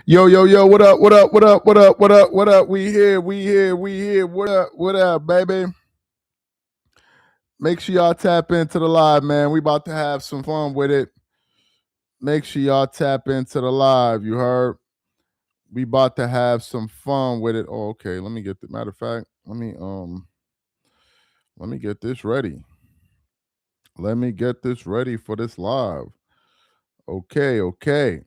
Yo, yo, yo, what up, what up, what up, what up, what up, what up? We here, we here, we here. What up, baby? Make sure y'all tap into the live, man. We about to have some fun with it. Make sure y'all tap into the live. You heard? We about to have some fun with it. Oh, okay. Let me get the matter of fact. Let me get this ready. Let me get this ready for this live. Okay, okay.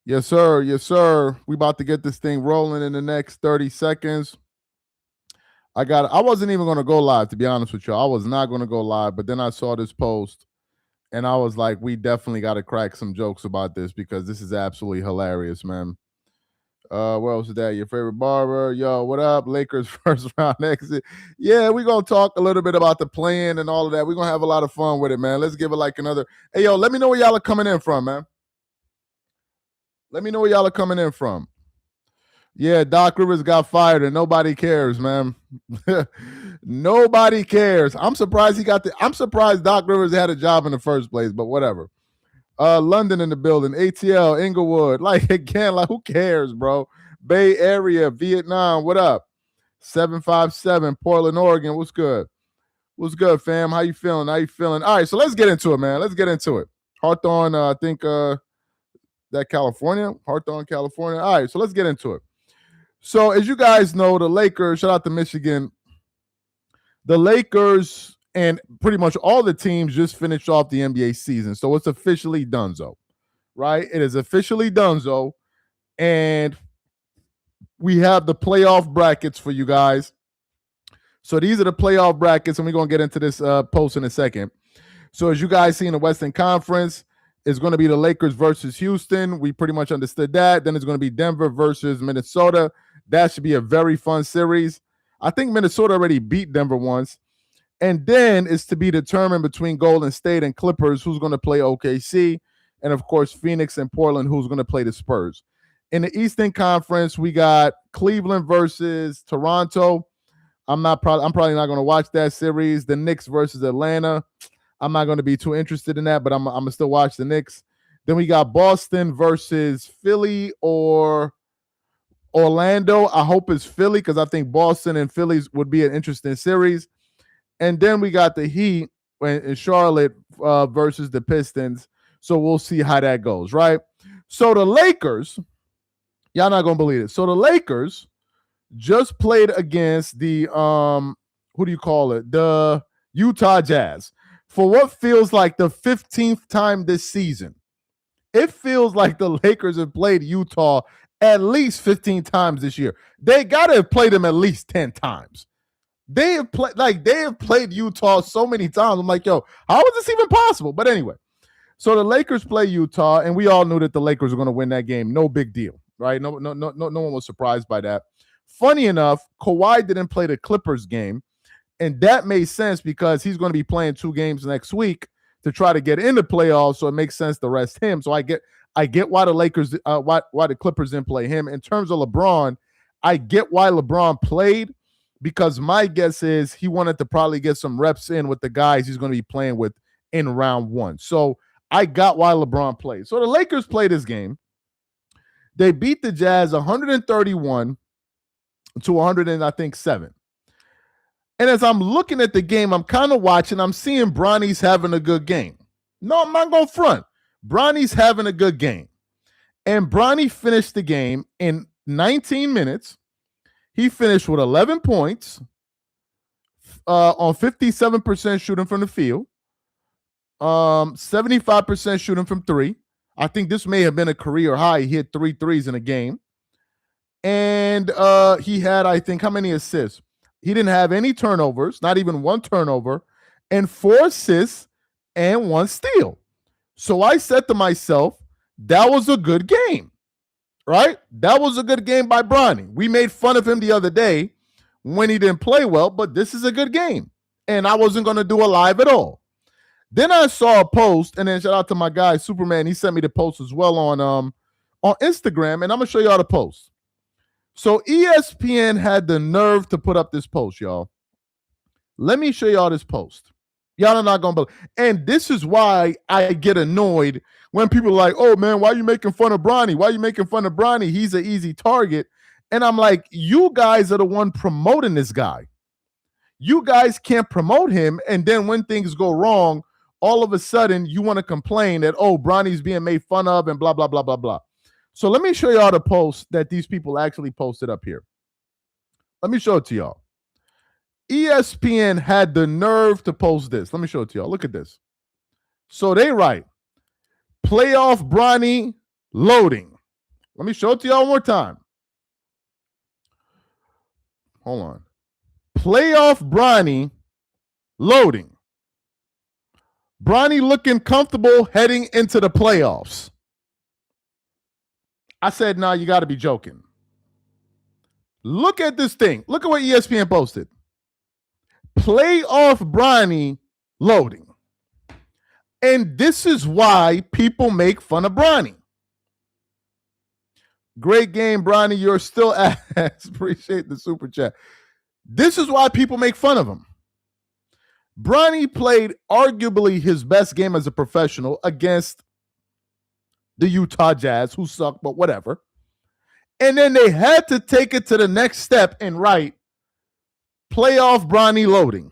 Yes, sir. Yes, sir. We about to get this thing rolling in the next 30 seconds. I wasn't even going to go live, to be honest with you. I was not going to go live, but then I saw this post and I was like, we definitely got to crack some jokes about this because this is absolutely hilarious, man. What else is that? Your favorite barber? Yo, what up? Lakers first round exit. Yeah, we're going to talk a little bit about the plan and all of that. We're going to have a lot of fun with it, man. Let's give it like another. Hey, yo, let me know where y'all are coming in from, man. Let me know where y'all are coming in from. Yeah, Doc Rivers got fired and nobody cares, man. Nobody cares. I'm surprised I'm surprised Doc Rivers had a job in the first place, but whatever. London in the building, ATL, Inglewood. Like again, like who cares, bro? Bay Area, Vietnam, what up? 757, Portland, Oregon. What's good? What's good, fam? How you feeling? How you feeling? All right, so let's get into it, man. Let's get into it. Hawthorne, I think that California. Hawthorne, California. All right, so let's get into it. So, as you guys know, the Lakers, shout out to Michigan, the Lakers and pretty much all the teams just finished off the NBA season. So, it's officially donezo, right? It is officially donezo. And we have the playoff brackets for you guys. So, these are the playoff brackets, and we're going to get into this post in a second. So, as you guys see in the Western Conference, it's going to be the Lakers versus Houston. We pretty much understood that. Then it's going to be Denver versus Minnesota. That should be a very fun series. I think Minnesota already beat Denver once. And then it's to be determined between Golden State and Clippers who's going to play OKC. And, of course, Phoenix and Portland who's going to play the Spurs. In the Eastern Conference, we got Cleveland versus Toronto. I'm probably not going to watch that series. The Knicks versus Atlanta. I'm not going to be too interested in that, but I'm going to still watch the Knicks. Then we got Boston versus Philly or Orlando. I hope it's Philly because I think Boston and Phillies would be an interesting series. And then we got the Heat in Charlotte versus the Pistons. So we'll see how that goes, right? So the Lakers, y'all not going to believe it. So the Lakers just played against the, who do you call it? The Utah Jazz. For what feels like the 15th time this season. It feels like the Lakers have played Utah at least 15 times this year. They got to have played them at least 10 times. They have played Utah so many times. I'm like, yo, how is this even possible? But anyway, so the Lakers play Utah, and we all knew that the Lakers were going to win that game. No big deal, right? No one was surprised by that. Funny enough, Kawhi didn't play the Clippers game. And that made sense because he's going to be playing 2 games next week to try to get in the playoffs. So it makes sense to rest him. So I get why the Lakers, why the Clippers didn't play him. In terms of LeBron, I get why LeBron played because my guess is he wanted to probably get some reps in with the guys he's going to be playing with in round 1. So I got why LeBron played. So the Lakers played this game. They beat the Jazz 131 to 107. And as I'm looking at the game, I'm kind of watching. I'm seeing Bronny's having a good game. No, I'm not going to front. Bronny's having a good game. And Bronny finished the game in 19 minutes. He finished with 11 points on 57% shooting from the field, 75% shooting from 3. I think this may have been a career high. He hit 3 threes in a game. And he had, I think, how many assists? He didn't have any turnovers, not even 1 turnover, and 4 assists and 1 steal. So I said to myself, that was a good game, right? That was a good game by Bronny. We made fun of him the other day when he didn't play well, but this is a good game. And I wasn't going to do a live at all. Then I saw a post, and then shout out to my guy, Superman. He sent me the post as well on Instagram, and I'm going to show y'all the post. So ESPN had the nerve to put up this post, y'all. Let me show y'all this post. Y'all are not going to believe. And this is why I get annoyed when people are like, oh, man, why are you making fun of Bronny? Why are you making fun of Bronny? He's an easy target. And I'm like, you guys are the one promoting this guy. You guys can't promote him. And then when things go wrong, all of a sudden you want to complain that, oh, Bronny's being made fun of and blah, blah, blah, blah, blah. So let me show y'all the post that these people actually posted up here. Let me show it to y'all. ESPN had the nerve to post this. Let me show it to y'all. Look at this. So they write, playoff Bronny loading. Let me show it to y'all one more time. Hold on. Playoff Bronny loading. Bronny looking comfortable heading into the playoffs. I said, nah, you got to be joking. Look at this thing. Look at what ESPN posted. Playoff Bronny loading. And this is why people make fun of Bronny. Great game, Bronny. You're still ass. Appreciate the super chat. This is why people make fun of him. Bronny played arguably his best game as a professional against the Utah Jazz, who suck, but whatever. And then they had to take it to the next step and write playoff Bronny loading.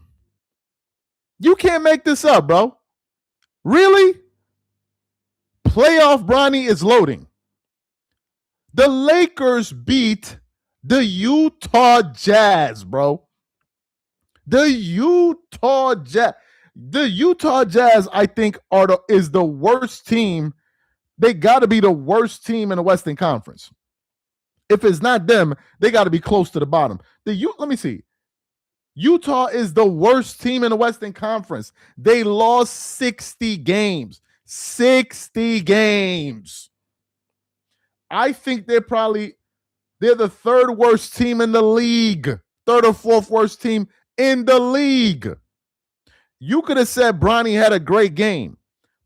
You can't make this up, bro. Really? Playoff Bronny is loading. The Lakers beat the Utah Jazz, bro. The Utah Jazz, I think, is the worst team. They got to be the worst team in the Western Conference. If it's not them, they got to be close to the bottom. Let me see. Utah is the worst team in the Western Conference. They lost 60 games. 60 games. I think they're the third worst team in the league. Third or fourth worst team in the league. You could have said Bronny had a great game,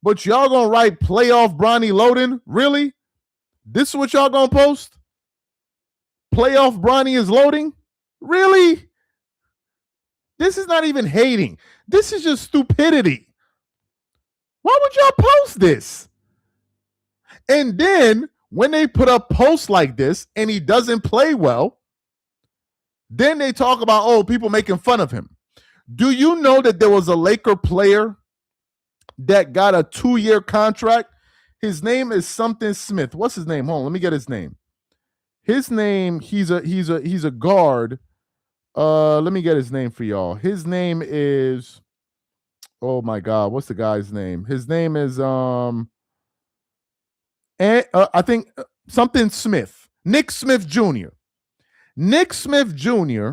but y'all gonna write playoff Bronny loading? Really? This is what y'all gonna post? Playoff Bronny is loading? Really? This is not even hating. This is just stupidity. Why would y'all post this? And then when they put up posts like this and he doesn't play well, then they talk about, oh, people making fun of him. Do you know that there was a Laker player that got a 2-year contract? His name is something Smith. What's his name? Hold on, let me get his name. His name, he's a guard. Let me get his name for y'all. His name is, oh my God, what's the guy's name? His name is I think something Smith. Nick Smith Jr. Nick Smith Jr.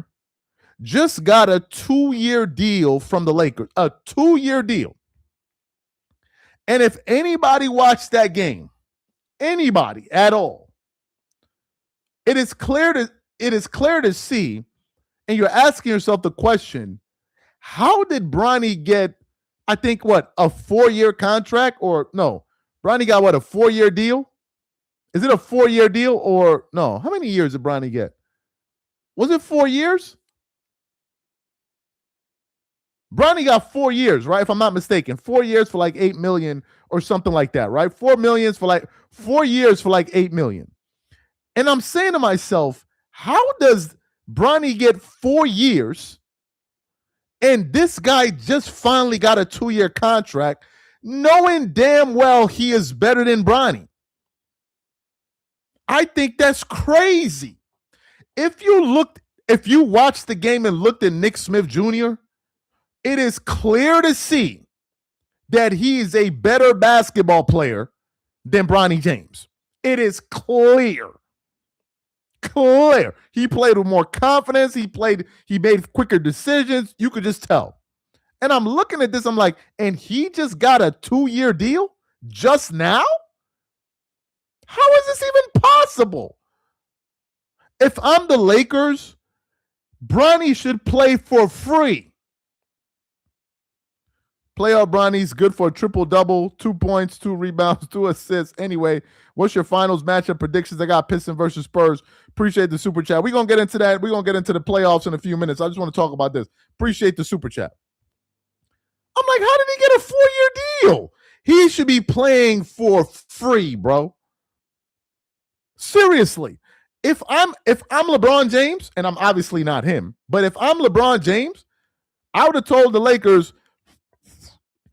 just got a 2-year deal from the Lakers. A 2-year deal. And if anybody watched that game, anybody at all, it is clear to see, and you're asking yourself the question, how did Bronny get, I think, a 4-year contract? Or no, Bronny got a 4-year deal? Is it a 4-year deal or no? How many years did Bronny get? Was it 4 years? Bronny got 4 years, right? If I'm not mistaken, 4 years for like $8 million or something like that, right? 4 million for like 4 years for like $8 million. And I'm saying to myself, how does Bronny get 4 years and this guy just finally got a 2-year contract, knowing damn well he is better than Bronny? I think that's crazy. If you watched the game and looked at Nick Smith Jr., it is clear to see that he is a better basketball player than Bronny James. It is clear. Clear. He played with more confidence. He made quicker decisions. You could just tell. And I'm looking at this, I'm like, and he just got a 2-year deal just now? How is this even possible? If I'm the Lakers, Bronny should play for free. Playoff Bronny's good for a triple-double, 2 points, 2 rebounds, 2 assists. Anyway, what's your finals matchup predictions? I got Pistons versus Spurs. Appreciate the super chat. We're going to get into that. We're going to get into the playoffs in a few minutes. I just want to talk about this. Appreciate the super chat. I'm like, how did he get a 4-year deal? He should be playing for free, bro. Seriously. If I'm LeBron James, and I'm obviously not him, but if I'm LeBron James, I would have told the Lakers,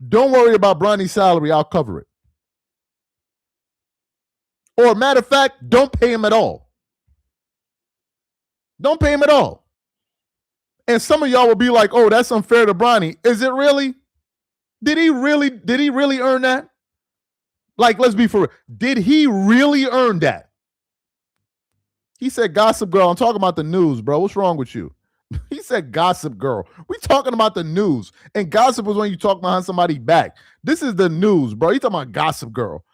don't worry about Bronny's salary, I'll cover it. Or matter of fact, don't pay him at all. Don't pay him at all. And some of y'all will be like, oh, that's unfair to Bronny. Is it really? Did he really earn that? Like, let's be for real. Did he really earn that? He said Gossip Girl. I'm talking about the news, bro. What's wrong with you? He said Gossip Girl. We talking about the news. And gossip was when you talk behind somebody back. This is the news, bro. You talking about Gossip Girl.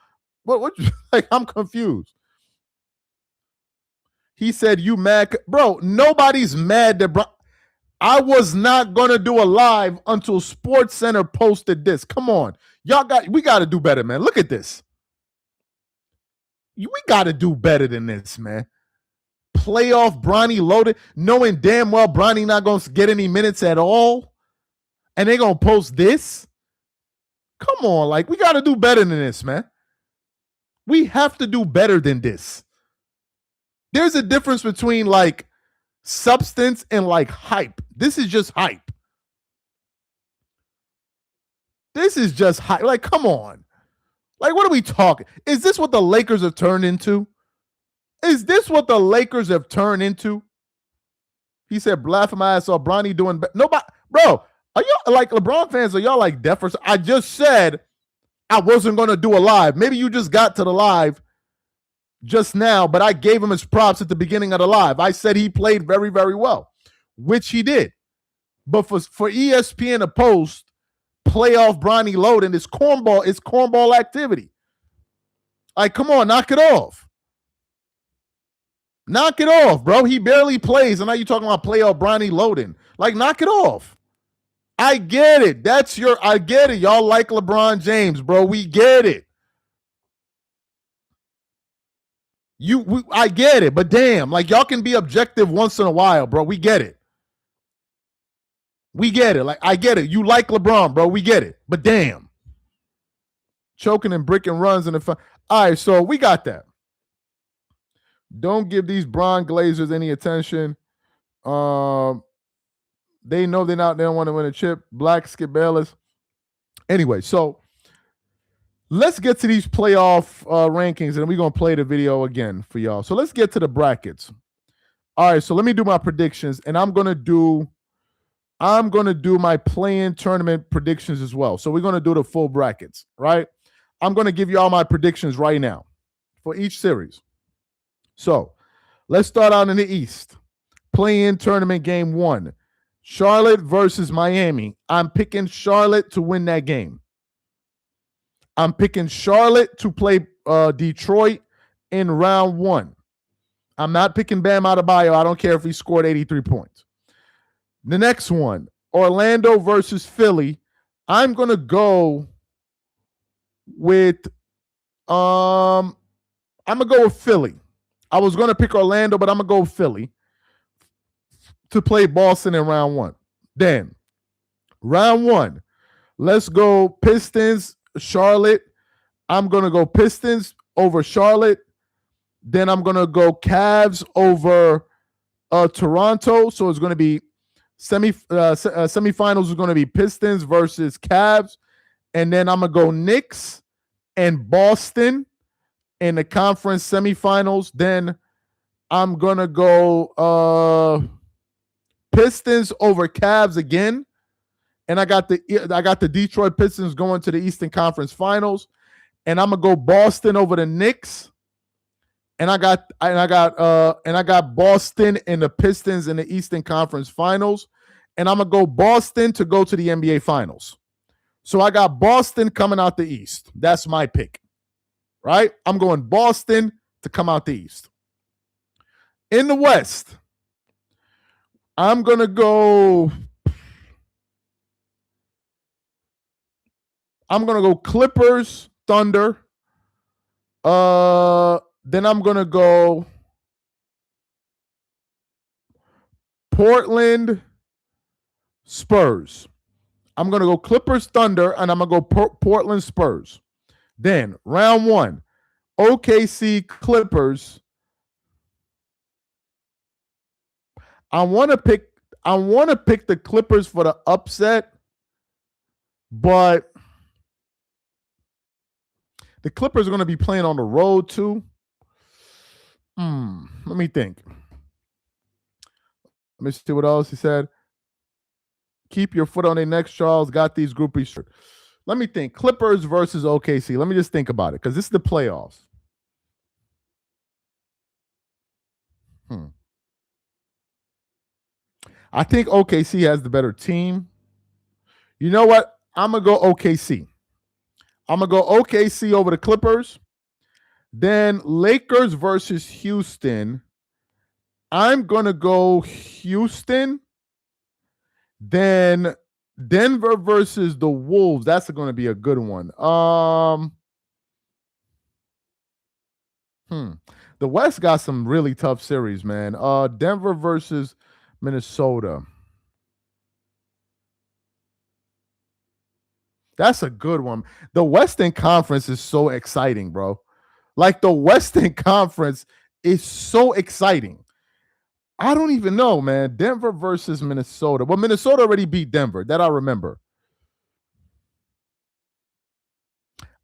What like, I'm confused. He said, you mad? Bro, nobody's mad that I was not going to do a live until SportsCenter posted this. Come on. We got to do better, man. Look at this. We got to do better than this, man. Playoff Bronny loaded, knowing damn well Bronny not going to get any minutes at all. And they're going to post this? Come on. Like, we got to do better than this, man. We have to do better than this. There's a difference between, like, substance and, like, hype. This is just hype. This is just hype. Like, come on. Like, what are we talking? Is this what the Lakers have turned into? Is this what the Lakers have turned into? He said, laughing my ass off, Bronny doing nobody. Bro, are y'all like LeBron fans? Are y'all like deaf? I just said I wasn't going to do a live. Maybe you just got to the live just now, but I gave him his props at the beginning of the live. I said he played very, very well, which he did. But for ESPN to post playoff Bronny loading, it's cornball activity. Like, come on, knock it off. Knock it off, bro. He barely plays, and now you're talking about playoff Bronny loading. Like, knock it off. I get it. I get it. Y'all like LeBron James, bro. We get it. I get it, but damn, like, y'all can be objective once in a while, bro. We get it. We get it. Like, I get it. You like LeBron, bro. We get it. But damn. Choking and bricking runs in the front. All right, so we got that. Don't give these Bron Glazers any attention. They know they don't want to win a chip. Black Skip Bayless. Anyway, so let's get to these playoff rankings, and we're going to play the video again for y'all. So let's get to the brackets. All right, so let me do my predictions, and I'm going to do my play-in tournament predictions as well. So we're going to do the full brackets, right? I'm going to give you all my predictions right now for each series. So let's start out in the East. Play-in tournament game 1. Charlotte versus Miami. I'm picking Charlotte to win that game. I'm picking Charlotte to play Detroit in round 1. I'm not picking Bam Adebayo. I don't care if he scored 83 points. The next one, Orlando versus Philly. I'm going to go with Philly. I was going to pick Orlando, but I'm going to go with Philly to play Boston in round 1. Then, round 1, let's go Pistons, Charlotte. I'm going to go Pistons over Charlotte. Then I'm going to go Cavs over Toronto. So it's going to be semifinals is going to be Pistons versus Cavs. And then I'm going to go Knicks and Boston in the conference semifinals. Then I'm going to go Pistons over Cavs again. And I got the Detroit Pistons going to the Eastern Conference Finals. And I'm going to go Boston over the Knicks. And I got Boston and the Pistons in the Eastern Conference Finals. And I'm going to go Boston to go to the NBA Finals. So I got Boston coming out the East. That's my pick. Right? I'm going Boston to come out the East. In the West, I'm going to go Clippers, Thunder. Then I'm going to go Portland, Spurs. I'm going to go Clippers Thunder, and I'm going to go Portland Spurs. Then round 1, OKC Clippers. I want to pick the Clippers for the upset, but the Clippers are going to be playing on the road too. Let me think. Let me see what else he said. Keep your foot on their necks, Charles. Got these groupies. Let me think. Clippers versus OKC. Let me just think about it because this is the playoffs. I think OKC has the better team. You know what? I'm going to go OKC. I'm going to go OKC over the Clippers. Then Lakers versus Houston. I'm going to go Houston. Then Denver versus the Wolves. That's going to be a good one. The West got some really tough series, man. Denver versus Minnesota. That's a good one. The Western Conference is so exciting, bro. Like the Western Conference is so exciting. I don't even know, man. Denver versus Minnesota. Well, Minnesota already beat Denver. That I remember.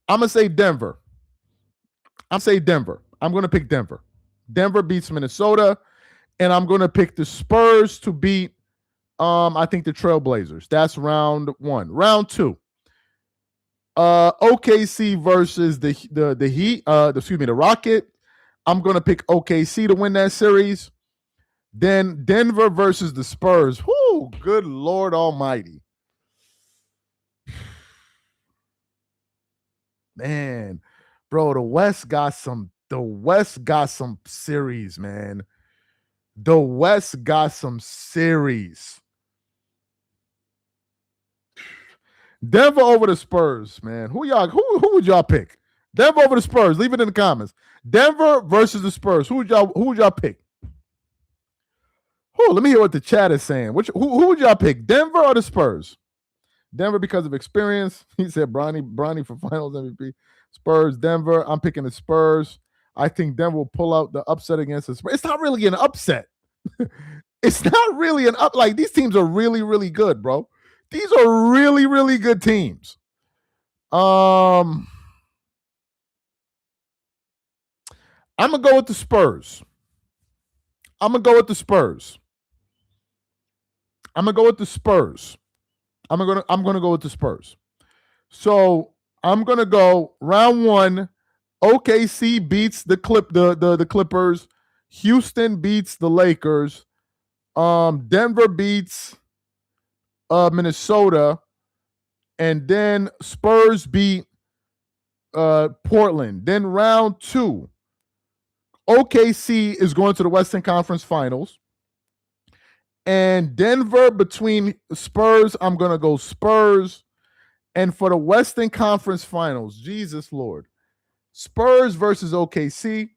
I'm going to say Denver. I'm going to pick Denver. Denver beats Minnesota. And I'm going to pick the Spurs to beat, I think, the Trailblazers. That's round 1. Round 2. OKC versus the Heat. The Rocket. I'm going to pick OKC to win that series. Then Denver versus the Spurs. Whoo, good Lord Almighty. Man, bro, the West got some series, man. The West got some series. Denver over the Spurs, man. Who would y'all pick? Denver over the Spurs. Leave it in the comments. Denver versus the Spurs. Who would y'all pick? Let me hear what the chat is saying. Who would y'all pick? Denver or the Spurs? Denver because of experience. He said Bronny for Finals MVP. Spurs, Denver. I'm picking the Spurs. I think Denver will pull out the upset against the Spurs. It's not really an upset. It's not really an up. Like, these teams are really, really good, bro. These are really, really good teams. I'm going to go with the Spurs. I'm going to go with the Spurs. So I'm going to go round 1. OKC beats the Clippers. Houston beats the Lakers. Denver beats Minnesota. And then Spurs beat Portland. Then round 2. OKC is going to the Western Conference Finals. And Denver between Spurs, I'm going to go Spurs. And for the Western Conference Finals, Jesus Lord, Spurs versus OKC.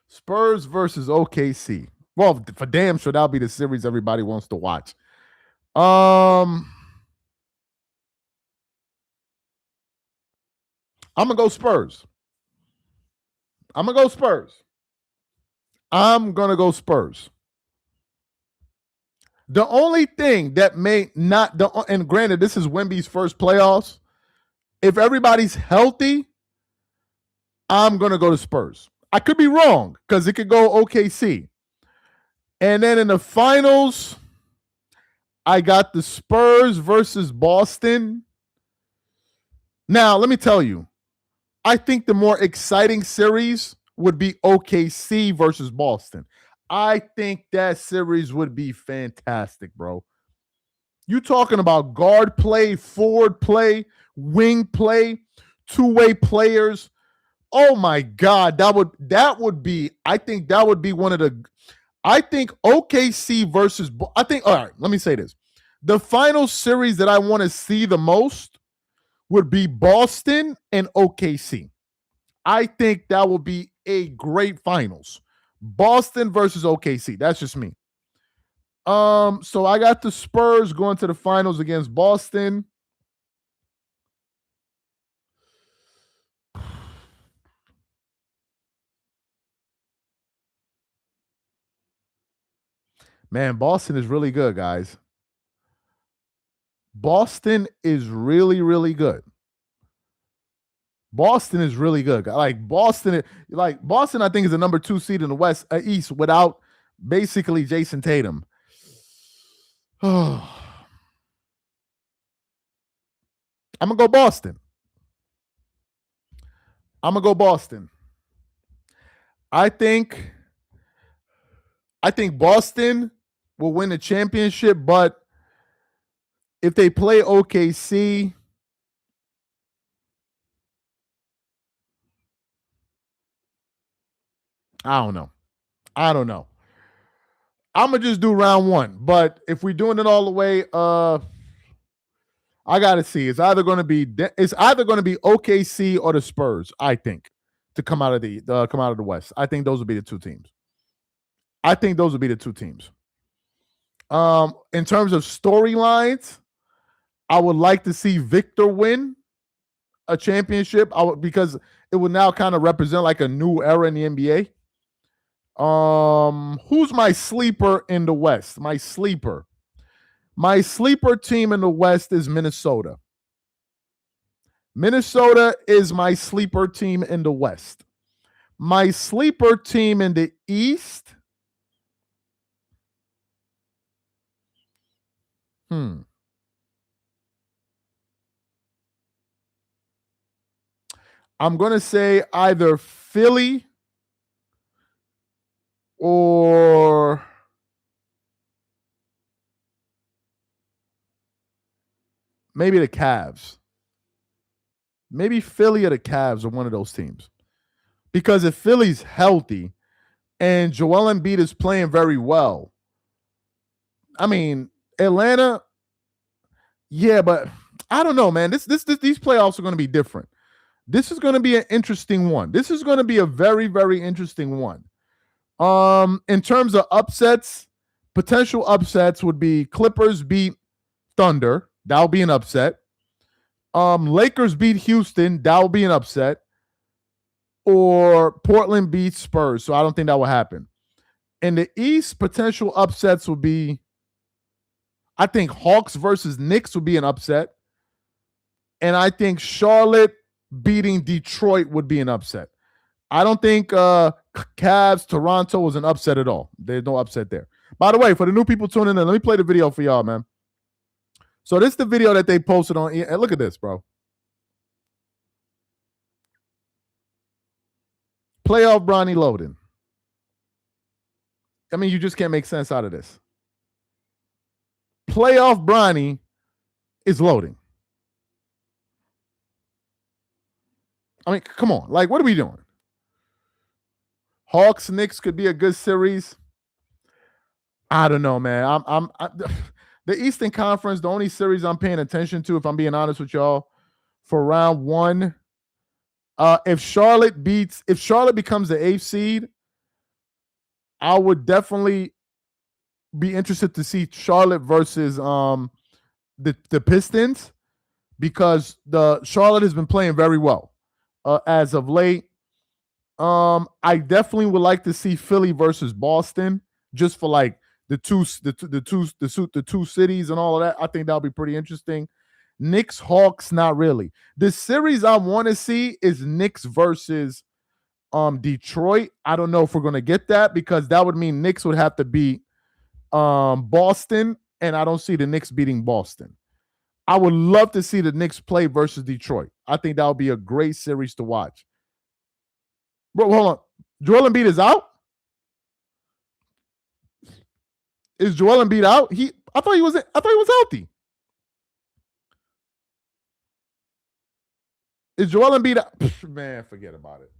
Spurs versus OKC. Well, for damn sure, that'll be the series everybody wants to watch. I'm going to go Spurs. I'm going to go Spurs. The only thing that may not, and granted, this is Wemby's first playoffs. If everybody's healthy, I'm going to go to Spurs. I could be wrong because it could go OKC. And then in the finals, I got the Spurs versus Boston. Now, let me tell you, I think the more exciting series would be OKC versus Boston. I think that series would be fantastic, bro. You talking about guard play, forward play, wing play, two-way players. Oh my God, that would be. I think that would be one of the. I think OKC versus. All right. Let me say this: the final series that I want to see the most would be Boston and OKC. I think that will be a great finals. Boston versus OKC. That's just me. So I got the Spurs going to the finals against Boston. Man, Boston is really good, guys. Boston is really, really good. Boston is really good. Like Boston, I think is the number 2 seed in the West East without basically Jason Tatum. I'm gonna go Boston. I think Boston will win the championship, but if they play OKC, I don't know. I'm gonna just do round 1, but if we're doing it all the way, I gotta see. It's either gonna be OKC or the Spurs. I think to come out of the West. I think those will be the two teams. In terms of storylines, I would like to see Victor win a championship. Because it would now kind of represent like a new era in the NBA. Who's my sleeper in the West? My sleeper team in the West is Minnesota. Minnesota is my sleeper team in the West. My sleeper team in the East. I'm going to say either Philly or maybe the Cavs. Maybe Philly or the Cavs are one of those teams. Because if Philly's healthy and Joel Embiid is playing very well, I mean, Atlanta, yeah, but I don't know, man. These playoffs are going to be different. This is going to be an interesting one. This is going to be a very, very interesting one. In terms of upsets, potential upsets would be Clippers beat Thunder. That'll be an upset. Lakers beat Houston. That'll be an upset. Or Portland beats Spurs. So I don't think that will happen. In the East, potential upsets would be, I think Hawks versus Knicks would be an upset. And I think Charlotte beating Detroit would be an upset. I don't think Cavs, Toronto was an upset at all. There's no upset there. By the way, for the new people tuning in, let me play the video for y'all, man. So this is the video that they posted on. And look at this, bro. Playoff Bronny loading. I mean, you just can't make sense out of this. Playoff Bronny is loading. I mean, come on. Like, what are we doing? Hawks Knicks could be a good series. I don't know, man. The Eastern Conference, the only series I'm paying attention to, if I'm being honest with y'all, for round 1, if Charlotte becomes the 8th seed, I would definitely be interested to see Charlotte versus the Pistons, because the Charlotte has been playing very well as of late. I definitely would like to see Philly versus Boston, just for like the two cities and all of that. I think that'll be pretty interesting. Knicks Hawks, not really. The series I want to see is Knicks versus Detroit. I don't know if we're gonna get that, because that would mean Knicks would have to beat Boston, and I don't see the Knicks beating Boston. I would love to see the Knicks play versus Detroit. I think that would be a great series to watch. Bro, hold on. Joel Embiid is out? Is Joel Embiid out? I thought he was healthy. Is Joel Embiid out? Man, forget about it.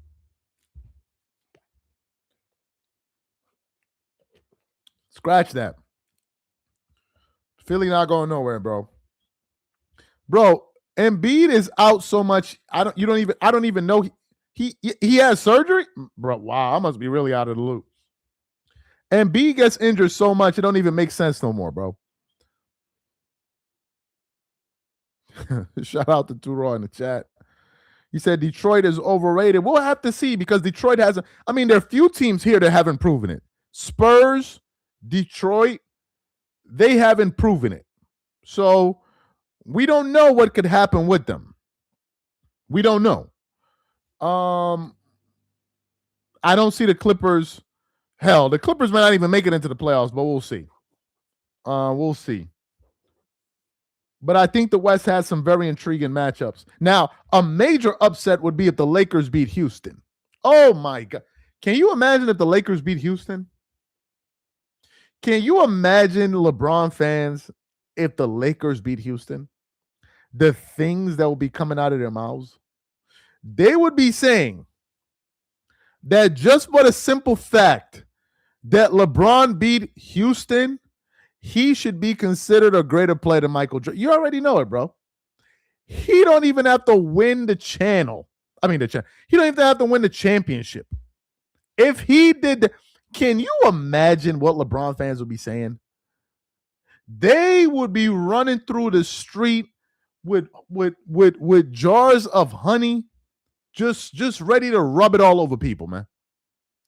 Scratch that. Philly not going nowhere, bro. Bro, Embiid is out so much. I don't even know he has surgery? Bro, wow, I must be really out of the loop. And B gets injured so much, it don't even make sense no more, bro. Shout out to Turo in the chat. He said Detroit is overrated. We'll have to see because Detroit hasn't. I mean, there are a few teams here that haven't proven it. Spurs, Detroit, they haven't proven it. So we don't know what could happen with them. We don't know. I don't see the Clippers. Hell, the Clippers might not even make it into the playoffs, but we'll see. We'll see. But I think the West has some very intriguing matchups. Now, a major upset would be if the Lakers beat Houston. Oh, my God. Can you imagine if the Lakers beat Houston? Can you imagine LeBron fans if the Lakers beat Houston? The things that will be coming out of their mouths? They would be saying that just for the simple fact that LeBron beat Houston, he should be considered a greater player than Michael Jordan. You already know it, bro. He don't even have to win the channel. He don't even have to win the championship. If he did, can you imagine what LeBron fans would be saying? They would be running through the street with jars of honey, just ready to rub it all over people, man.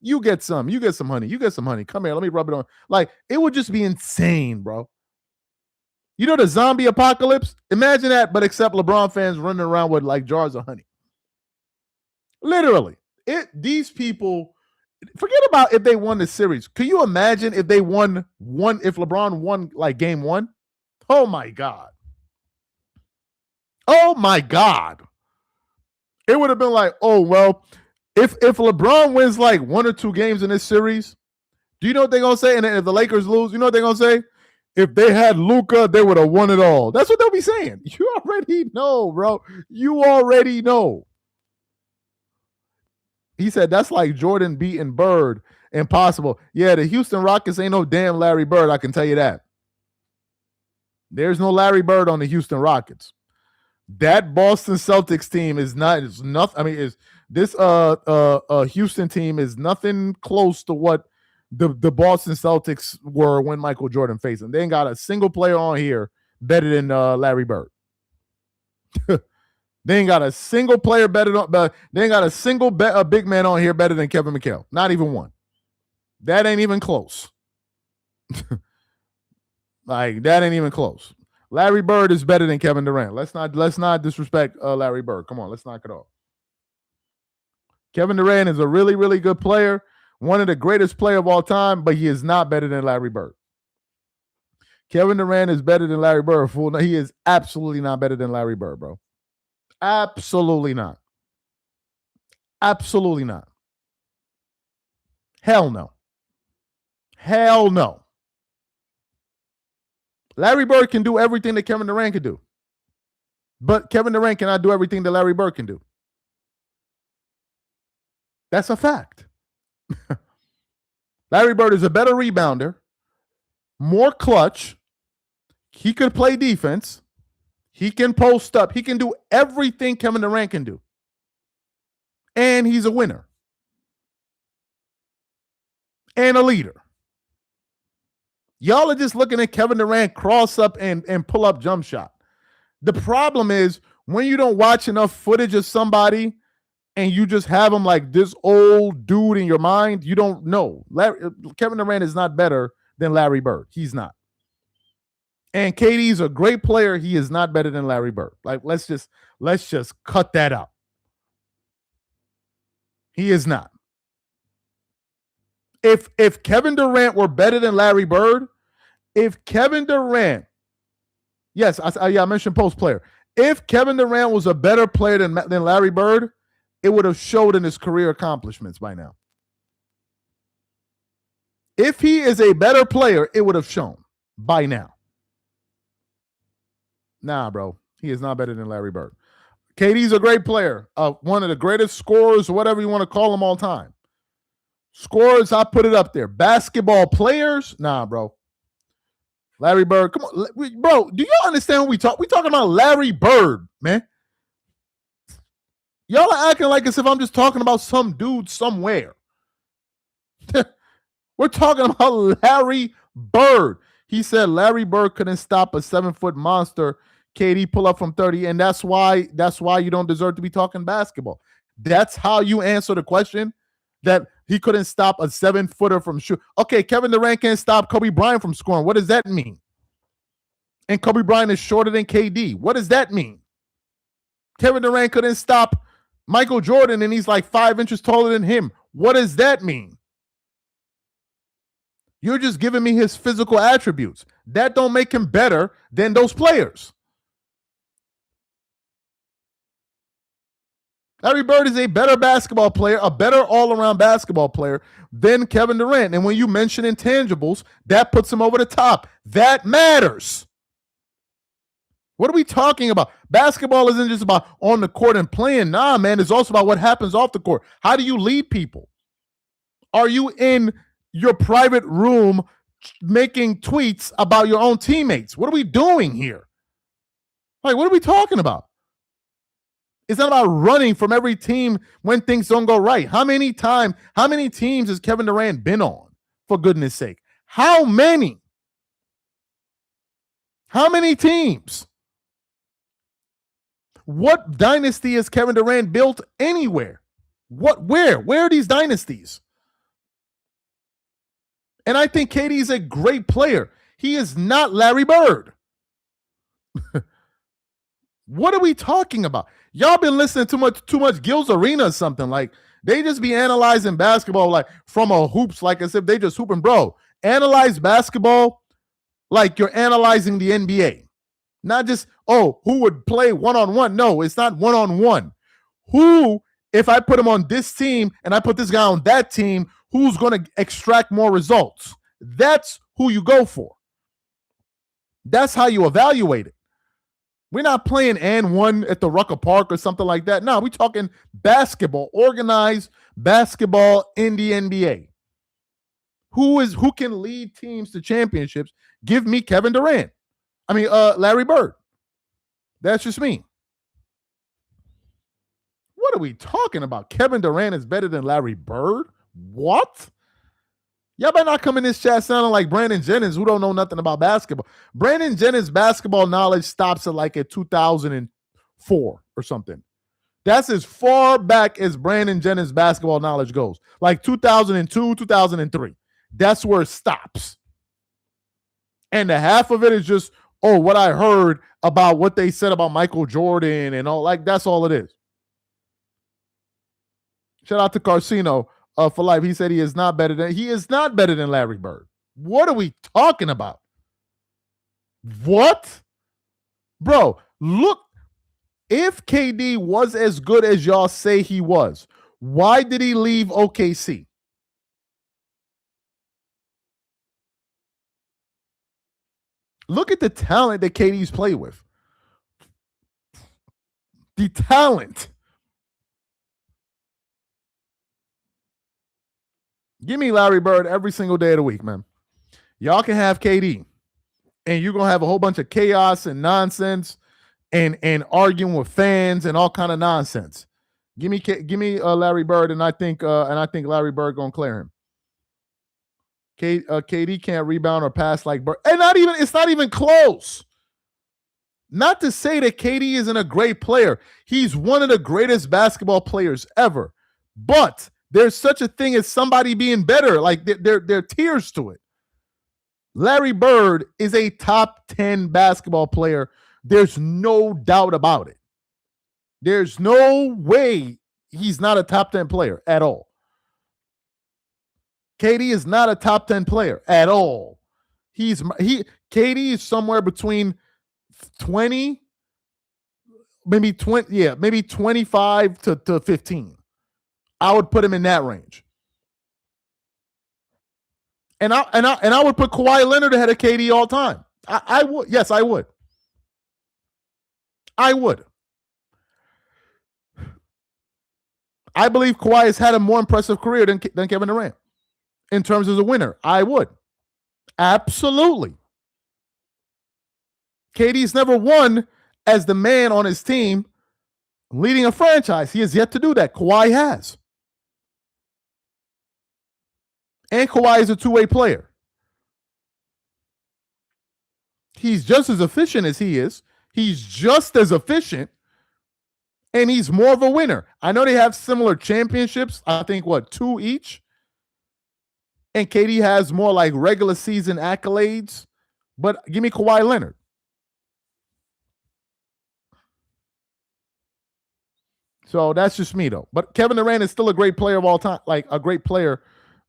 You get some honey. Come here, let me rub it on. Like, it would just be insane, bro. You know the zombie apocalypse? Imagine that, but except LeBron fans running around with like jars of honey. Literally. These people, forget about if they won the series. Can you imagine if they if LeBron won like game 1? Oh my God. Oh my God. It would have been like, oh, well, if LeBron wins like 1 or 2 games in this series, do you know what they're going to say? And if the Lakers lose, you know what they're going to say? If they had Luka, they would have won it all. That's what they'll be saying. You already know, bro. You already know. He said that's like Jordan beating Bird. Impossible. Yeah, the Houston Rockets ain't no damn Larry Bird, I can tell you that. There's no Larry Bird on the Houston Rockets. That Boston Celtics team is nothing. I mean, this Houston team is nothing close to what the Boston Celtics were when Michael Jordan faced them. They ain't got a single player on here better than Larry Bird. They ain't got a single player better than, they ain't got a single big man on here better than Kevin McHale. Not even one. That ain't even close. Like, that ain't even close. Larry Bird is better than Kevin Durant. Let's not disrespect Larry Bird. Come on, let's knock it off. Kevin Durant is a really, really good player, one of the greatest players of all time, but he is not better than Larry Bird. Kevin Durant is better than Larry Bird. Fool, no, he is absolutely not better than Larry Bird, bro. Absolutely not. Absolutely not. Hell no. Hell no. Larry Bird can do everything that Kevin Durant can do. But Kevin Durant cannot do everything that Larry Bird can do. That's a fact. Larry Bird is a better rebounder, more clutch. He could play defense. He can post up. He can do everything Kevin Durant can do. And he's a winner. And a leader. Y'all are just looking at Kevin Durant cross up and pull up jump shot. The problem is when you don't watch enough footage of somebody and you just have him like this old dude in your mind, you don't know. Kevin Durant is not better than Larry Bird. He's not. And KD's a great player. He is not better than Larry Bird. Like, let's just cut that out. He is not. If Kevin Durant were better than Larry Bird, if Kevin Durant, yes, I mentioned post player. If Kevin Durant was a better player than Larry Bird, it would have showed in his career accomplishments by now. If he is a better player, it would have shown by now. Nah, bro. He is not better than Larry Bird. KD's a great player. One of the greatest scorers, whatever you want to call them all time. Scorers, I put it up there. Basketball players? Nah, bro. Larry Bird. Come on. Bro, do y'all understand when we talk? We talking about Larry Bird, man. Y'all are acting like as if I'm just talking about some dude somewhere. We're talking about Larry Bird. He said Larry Bird couldn't stop a 7-foot monster. KD pull up from 30, and that's why you don't deserve to be talking basketball. That's how you answer the question, that he couldn't stop a 7-footer from shoot. Okay, Kevin Durant can't stop Kobe Bryant from scoring. What does that mean? And Kobe Bryant is shorter than KD. What does that mean? Kevin Durant couldn't stop Michael Jordan, and he's like 5 inches taller than him. What does that mean? You're just giving me his physical attributes. That don't make him better than those players. Larry Bird is a better basketball player, a better all-around basketball player than Kevin Durant. And when you mention intangibles, that puts him over the top. That matters. What are we talking about? Basketball isn't just about on the court and playing. Nah, man, it's also about what happens off the court. How do you lead people? Are you in your private room making tweets about your own teammates? What are we doing here? Like, what are we talking about? It's not about running from every team when things don't go right. How many teams has Kevin Durant been on, for goodness sake? How many? How many teams? What dynasty has Kevin Durant built anywhere? Where are these dynasties? And I think KD is a great player. He is not Larry Bird. What are we talking about? Y'all been listening too much Gil's Arena or something. Like, they just be analyzing basketball like from a hoops, like as if they just hooping. Bro, analyze basketball like you're analyzing the NBA. Not just, who would play one-on-one? No, it's not one-on-one. Who, if I put him on this team and I put this guy on that team, who's going to extract more results? That's who you go for. That's how you evaluate it. We're not playing and one at the Rucker Park or something like that. No, we're talking basketball, organized basketball in the NBA. Who can lead teams to championships? Give me Kevin Durant. Larry Bird. That's just me. What are we talking about? Kevin Durant is better than Larry Bird? What? Y'all better not come in this chat sounding like Brandon Jennings, who don't know nothing about basketball. Brandon Jennings' basketball knowledge stops at 2004 or something. That's as far back as Brandon Jennings' basketball knowledge goes. Like 2002, 2003. That's where it stops. And the half of it is just, what I heard about what they said about Michael Jordan and all. Like, that's all it is. Shout out to Carcino. For life, he said he is not better than Larry Bird. What are we talking about? What? Bro, look, if KD was as good as y'all say he was, why did he leave OKC? Look at the talent that KD's played with. The talent. Give me Larry Bird every single day of the week, man. Y'all can have KD, and you're going to have a whole bunch of chaos and nonsense and arguing with fans and all kind of nonsense. Give me Larry Bird, and I think Larry Bird going to clear him. KD can't rebound or pass like Bird. And it's not even close. Not to say that KD isn't a great player. He's one of the greatest basketball players ever. But there's such a thing as somebody being better. Like, there are tiers to it. Larry Bird is a top 10 basketball player. There's no doubt about it. There's no way he's not a top 10 player at all. KD is not a top 10 player at all. KD is somewhere between 20, maybe 25 to 15. I would put him in that range. And I would put Kawhi Leonard ahead of KD all time. I would. Yes, I would. I believe Kawhi has had a more impressive career than Kevin Durant in terms of a winner. I would. Absolutely. KD's never won as the man on his team leading a franchise. He has yet to do that. Kawhi has. And Kawhi is a two-way player. He's just as efficient as he is. He's just as efficient, and he's more of a winner. I know they have similar championships. I think, 2 each? And KD has more like regular season accolades. But give me Kawhi Leonard. So that's just me, though. But Kevin Durant is still a great player of all time, like a great player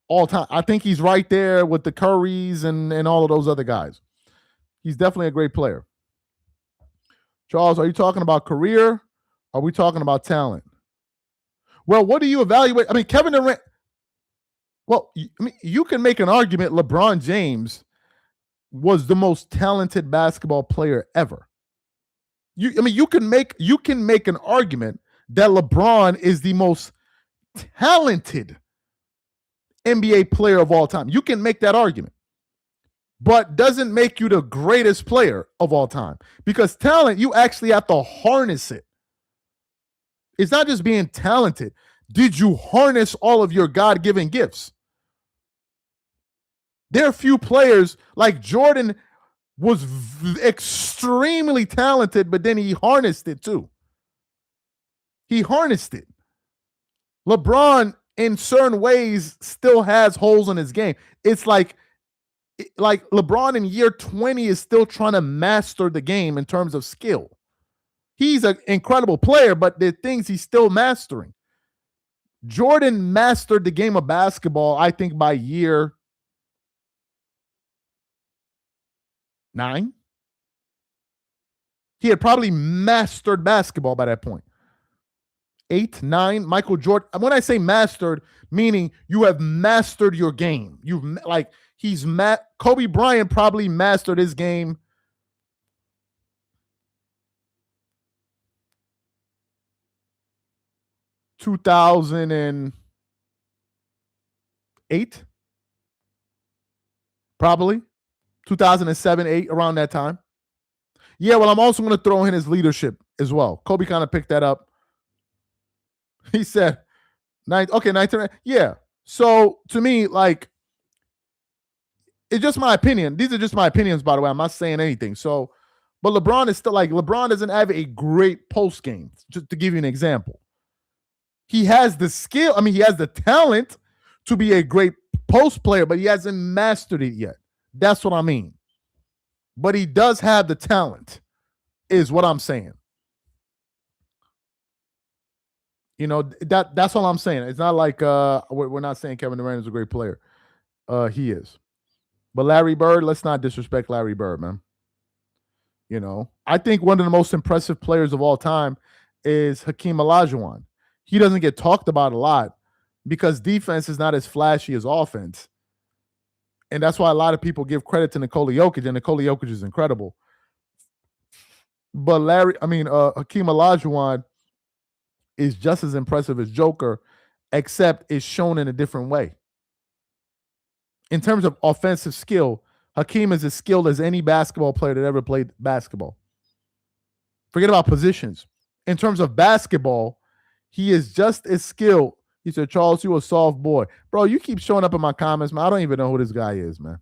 all time. I think he's right there with the Currys and all of those other guys. He's definitely a great player. Charles, are you talking about career? Or are we talking about talent? Well, what do you evaluate? I mean, Kevin Durant. Well, you can make an argument LeBron James was the most talented basketball player ever. You can make an argument that LeBron is the most talented NBA player of all time. You can make that argument. But doesn't make you the greatest player of all time. Because talent, you actually have to harness it. It's not just being talented. Did you harness all of your God-given gifts? There are few players like Jordan was extremely talented, but then he harnessed it too. He harnessed it. LeBron, in certain ways, still has holes in his game. It's like LeBron in year 20 is still trying to master the game in terms of skill. He's an incredible player, but there are things he's still mastering. Jordan mastered the game of basketball, I think, by year 9. He had probably mastered basketball by that point. 8, 9, Michael Jordan. When I say mastered, meaning you have mastered your game. Kobe Bryant probably mastered his game 2008, probably 2007, 8, around that time. Yeah, well, I'm also going to throw in his leadership as well. Kobe kind of picked that up. He said, 19. Yeah. So to me, like, it's just my opinion. These are just my opinions, by the way. I'm not saying anything. So, but LeBron is still like, LeBron doesn't have a great post game. Just to give you an example, he has the skill. I mean, he has the talent to be a great post player, but he hasn't mastered it yet. That's what I mean. But he does have the talent, is what I'm saying. You know, that's all I'm saying. It's not like we're not saying Kevin Durant is a great player. He is. But Larry Bird, let's not disrespect Larry Bird, man. You know, I think one of the most impressive players of all time is Hakeem Olajuwon. He doesn't get talked about a lot because defense is not as flashy as offense. And that's why a lot of people give credit to Nikola Jokic, and Nikola Jokic is incredible. But Hakeem Olajuwon is just as impressive as Joker, except it's shown in a different way. In terms of offensive skill, Hakeem is as skilled as any basketball player that ever played basketball. Forget about positions. In terms of basketball, he is just as skilled. He said, Charles, you a soft boy. Bro, you keep showing up in my comments, man. I don't even know who this guy is, man.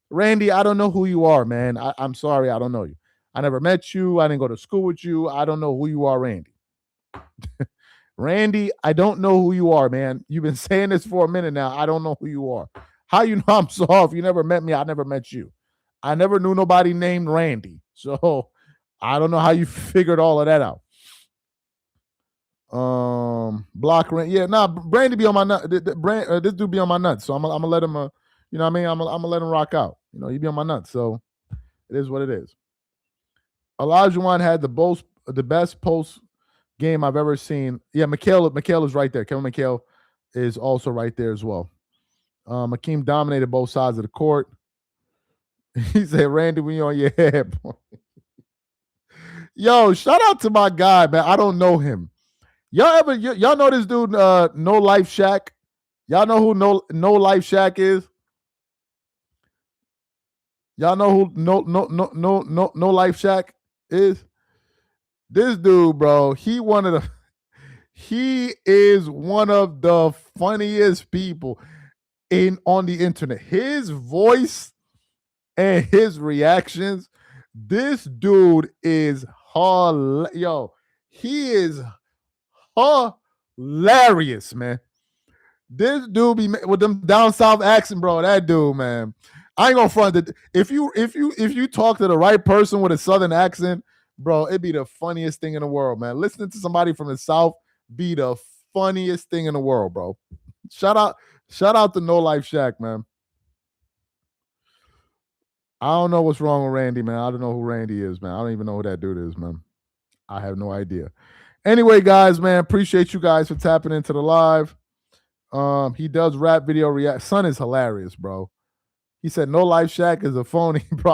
Randy, I don't know who you are, man. I'm sorry, I don't know you. I never met you. I didn't go to school with you. I don't know who you are, Randy. Randy, I don't know who you are, man. You've been saying this for a minute now. I don't know who you are. How you know I'm soft? You never met me. I never met you. I never knew nobody named Randy. So I don't know how you figured all of that out. Block Randy. Yeah, Brandy be on my nut. This dude be on my nuts. So I'm gonna let him. You know what I mean? I'm gonna let him rock out. You know, he be on my nuts. So it is what it is. Olajuwon had the best post game I've ever seen. Yeah, McHale is right there. Kevin McHale is also right there as well. Hakeem dominated both sides of the court. He said, Randy, we on your head. Yo, shout out to my guy, man. I don't know him. Y'all know this dude, No Life Shaq? Y'all know who No Life Shaq is? Y'all know who No Life Shaq is? This dude, bro, he is one of the funniest people. on the internet. His voice and his reactions. This dude is he is hilarious, man. This dude be with them down south accent, bro. That dude, man. I ain't gonna front it. If you talk to the right person with a southern accent, bro, it'd be the funniest thing in the world, man. Listening to somebody from the south be the funniest thing in the world, bro. Shout out to No Life Shack, man. I don't know what's wrong with Randy, man. I don't know who Randy is, man. I don't even know who that dude is, man. I have no idea. Anyway, guys, man, appreciate you guys for tapping into the live. He does rap video react. Son is hilarious, bro. He said No Life Shack is a phony, bro.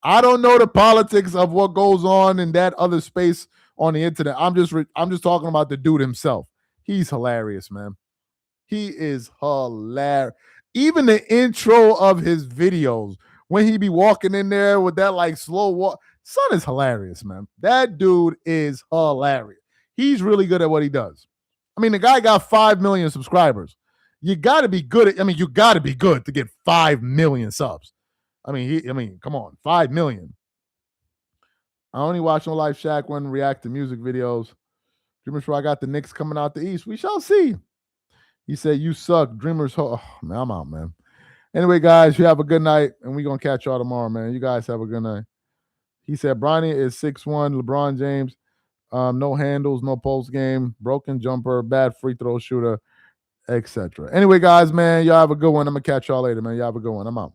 I don't know the politics of what goes on in that other space on the internet. I'm just talking about the dude himself. He's hilarious, man. He is hilarious. Even the intro of his videos, when he be walking in there with that like slow walk, son is hilarious, man. That dude is hilarious. He's really good at what he does. I mean, the guy got 5 million subscribers. You got to be good you got to be good to get 5 million subs. I mean, come on, 5 million. I only watch No Life Shack when react to music videos. Dreamers, I got the Knicks coming out the East. We shall see. He said, you suck. Dreamers. Oh, man, I'm out, man. Anyway, guys, you have a good night, and we're going to catch y'all tomorrow, man. You guys have a good night. He said, Bronny is 6'1", LeBron James. No handles, no post game, broken jumper, bad free throw shooter, etc. Anyway, guys, man, y'all have a good one. I'm going to catch y'all later, man. Y'all have a good one. I'm out.